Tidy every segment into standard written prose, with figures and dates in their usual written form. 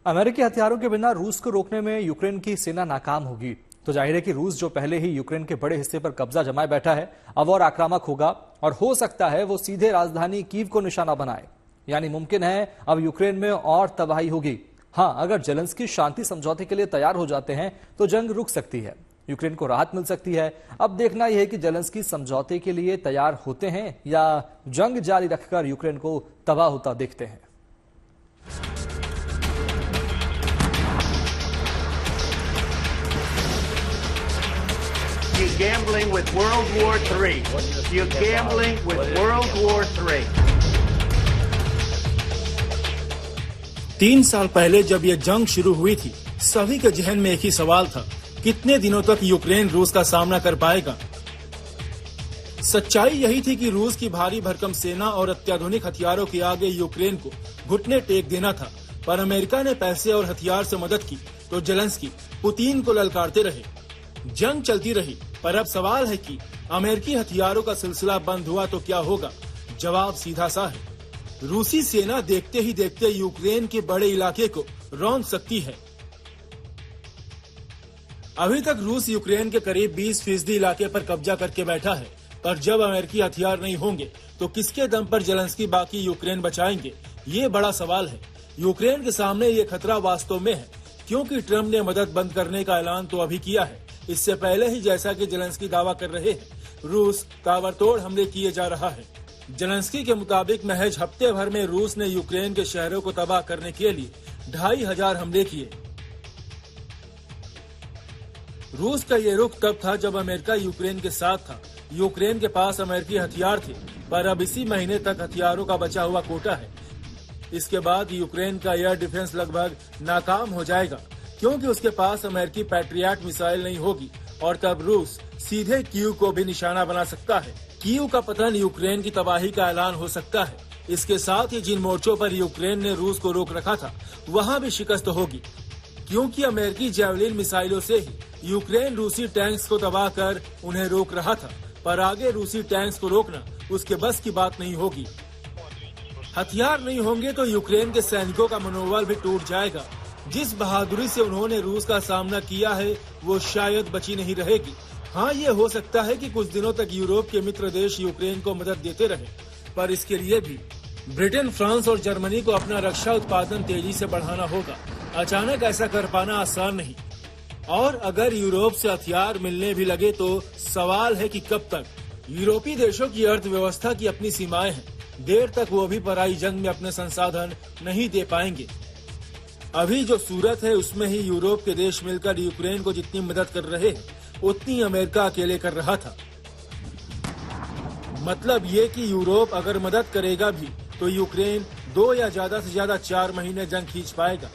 अमेरिकी हथियारों के बिना रूस को रोकने में यूक्रेन की सेना नाकाम होगी तो जाहिर है कि रूस जो पहले ही यूक्रेन के बड़े हिस्से पर कब्जा जमाए बैठा है अब और आक्रामक होगा और हो सकता है वो सीधे राजधानी कीव को निशाना बनाए। यानी मुमकिन है अब यूक्रेन में और तबाही होगी। हां, अगर जेलेंस्की शांति समझौते के लिए तैयार हो जाते हैं तो जंग रुक सकती है, यूक्रेन को राहत मिल सकती है। अब देखना यह है कि जेलेंस्की समझौते के लिए तैयार होते हैं या जंग जारी रखकर यूक्रेन को तबाह होता देखते हैं। You're gambling with World War III. You're gambling with World War III. 3 साल पहले जब ये जंग शुरू हुई थी, सभी के जहन में एक ही सवाल था, कितने दिनों तक यूक्रेन रूस का सामना कर पाएगा। सच्चाई यही थी कि रूस की भारी भरकम सेना और अत्याधुनिक हथियारों के आगे यूक्रेन को घुटने टेक देना था, पर अमेरिका ने पैसे और हथियार से मदद की तो जेलेंस्की पुतिन को ललकारते रहे। जंग चलती रही, पर अब सवाल है कि अमेरिकी हथियारों का सिलसिला बंद हुआ तो क्या होगा। जवाब सीधा सा है, रूसी सेना देखते ही देखते यूक्रेन के बड़े इलाके को रौंद सकती है। अभी तक रूस यूक्रेन के करीब 20% इलाके पर कब्जा करके बैठा है, पर जब अमेरिकी हथियार नहीं होंगे तो किसके दम पर जेलेंस्की बाकी यूक्रेन बचाएंगे, ये बड़ा सवाल है। यूक्रेन के सामने ये खतरा वास्तव में है, क्योंकि ट्रम्प ने मदद बंद करने का ऐलान तो अभी किया है। इससे पहले ही जैसा कि जेलेंस्की दावा कर रहे हैं, रूस ताबड़तोड़ हमले किए जा रहा है। जेलेंस्की के मुताबिक महज हफ्ते भर में रूस ने यूक्रेन के शहरों को तबाह करने के लिए 2500 हमले किए। रूस का ये रुख तब था जब अमेरिका यूक्रेन के साथ था। यूक्रेन के पास अमेरिकी हथियार थे, पर अब इसी महीने तक हथियारों का बचा हुआ कोटा है। इसके बाद यूक्रेन का एयर डिफेंस लगभग नाकाम हो जाएगा, क्योंकि उसके पास अमेरिकी पैट्रियट मिसाइल नहीं होगी और तब रूस सीधे कीव को भी निशाना बना सकता है। कीव का पतन यूक्रेन की तबाही का ऐलान हो सकता है। इसके साथ ही जिन मोर्चों पर यूक्रेन ने रूस को रोक रखा था, वहां भी शिकस्त होगी, क्योंकि अमेरिकी जैवलिन मिसाइलों से ही यूक्रेन रूसी टैंक्स को तबाह कर उन्हें रोक रहा था, पर आगे रूसी टैंक्स को रोकना उसके बस की बात नहीं होगी। हथियार नहीं होंगे तो यूक्रेन के सैनिकों का मनोबल भी टूट जाएगा। जिस बहादुरी से उन्होंने रूस का सामना किया है, वो शायद बची नहीं रहेगी। हाँ, ये हो सकता है कि कुछ दिनों तक यूरोप के मित्र देश यूक्रेन को मदद देते रहे, पर इसके लिए भी ब्रिटेन, फ्रांस और जर्मनी को अपना रक्षा उत्पादन तेजी से बढ़ाना होगा। अचानक ऐसा कर पाना आसान नहीं, और अगर यूरोप से हथियार मिलने भी लगे तो सवाल है कि कब तक। यूरोपीय देशों की अर्थव्यवस्था की अपनी सीमाएं हैं, देर तक वो भी पराई जंग में अपने संसाधन नहीं दे पाएंगे। अभी जो सूरत है उसमें ही यूरोप के देश मिलकर यूक्रेन को जितनी मदद कर रहे हैं, उतनी अमेरिका अकेले कर रहा था। मतलब ये कि यूरोप अगर मदद करेगा भी तो यूक्रेन 2 या ज्यादा से ज्यादा 4 महीने जंग खींच पाएगा।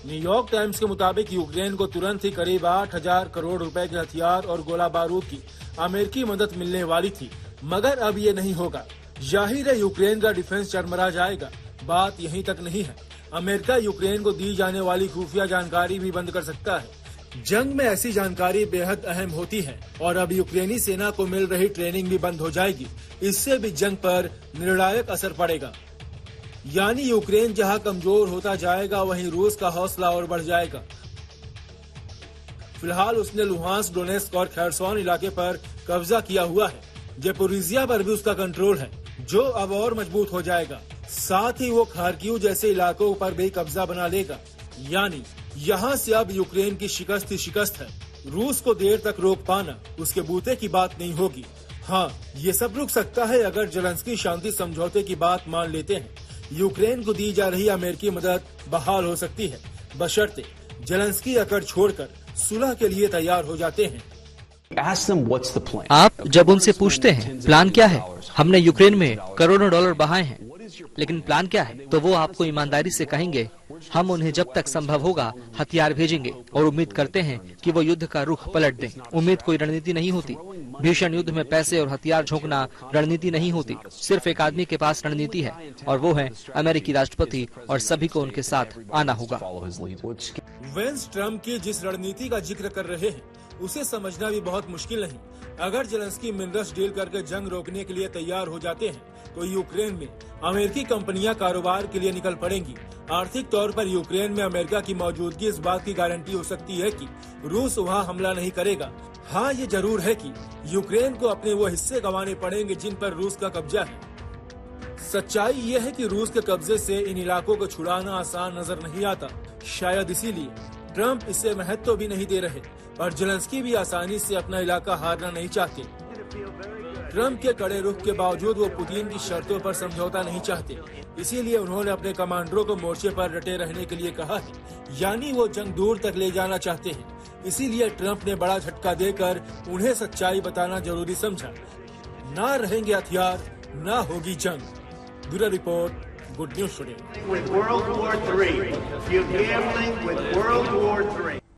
न्यूयॉर्क टाइम्स के मुताबिक यूक्रेन को तुरंत ही करीब 8000 करोड़ रुपए के हथियार और गोला बारूद की अमेरिकी मदद मिलने वाली थी, मगर अब ये नहीं होगा। जाहिर है यूक्रेन का डिफेंस चरमरा जाएगा। बात यहीं तक नहीं है, अमेरिका यूक्रेन को दी जाने वाली खुफिया जानकारी भी बंद कर सकता है। जंग में ऐसी जानकारी बेहद अहम होती है और अब यूक्रेनी सेना को मिल रही ट्रेनिंग भी बंद हो जाएगी। इससे भी जंग पर निर्णायक असर पड़ेगा। यानी यूक्रेन जहां कमजोर होता जाएगा, वहीं रूस का हौसला और बढ़ जाएगा। फिलहाल उसने लुहांस्क, डोनेस्क और खैरसॉन इलाके पर कब्जा किया हुआ है। ज़पोरिज़िया पर भी उसका कंट्रोल है, जो अब और मजबूत हो जाएगा। साथ ही वो खार्किव जैसे इलाकों पर भी कब्जा बना लेगा। यानी यहाँ से अब यूक्रेन की शिकस्त ही शिकस्त है। रूस को देर तक रोक पाना उसके बूते की बात नहीं होगी। हाँ, ये सब रुक सकता है अगर जेलेंस्की शांति समझौते की बात मान लेते हैं। यूक्रेन को दी जा रही अमेरिकी मदद बहाल हो सकती है, बशर्ते जेलेंस्की अकड़ छोड़कर सुलह के लिए तैयार हो जाते हैं। आप जब उनसे पूछते हैं प्लान क्या है, हमने यूक्रेन में करोड़ों डॉलर बहाए हैं, लेकिन प्लान क्या है, तो वो आपको ईमानदारी से कहेंगे हम उन्हें जब तक संभव होगा हथियार भेजेंगे और उम्मीद करते हैं कि वो युद्ध का रुख पलट दें। उम्मीद कोई रणनीति नहीं होती। भीषण युद्ध में पैसे और हथियार झोंकना रणनीति नहीं होती। सिर्फ एक आदमी के पास रणनीति है और वो है अमेरिकी राष्ट्रपति, और सभी को उनके साथ आना होगा। वेंस ट्रम्प की जिस रणनीति का जिक्र कर रहे हैं, उसे समझना भी बहुत मुश्किल नहीं। अगर जेलेंस्की मिनरल्स डील करके जंग रोकने के लिए तैयार हो जाते हैं तो यूक्रेन में अमेरिकी कंपनियां कारोबार के लिए निकल पड़ेंगी। आर्थिक तौर पर यूक्रेन में अमेरिका की मौजूदगी इस बात की गारंटी हो सकती है कि रूस वहां हमला नहीं करेगा। हाँ, ये जरूर है कि यूक्रेन को अपने वो हिस्से गंवाने पड़ेंगे जिन पर रूस का कब्जा है। सच्चाई ये है कि रूस के कब्जे से इन इलाकों को छुड़ाना आसान नजर नहीं आता। शायद इसीलिए ट्रंप इसे महत्व भी नहीं दे रहे और जेलेंस्की भी आसानी से अपना इलाका हारना नहीं चाहते। ट्रंप के कड़े रुख के बावजूद वो पुतिन की शर्तों पर समझौता नहीं चाहते, इसीलिए उन्होंने अपने कमांडरों को मोर्चे पर डटे रहने के लिए कहा है, यानी वो जंग दूर तक ले जाना चाहते हैं। इसीलिए ट्रंप ने बड़ा झटका देकर उन्हें सच्चाई बताना जरूरी समझा। ना रहेंगे हथियार, ना होगी जंग। Bureau report, good news today. With World War III. You're gambling with World War III.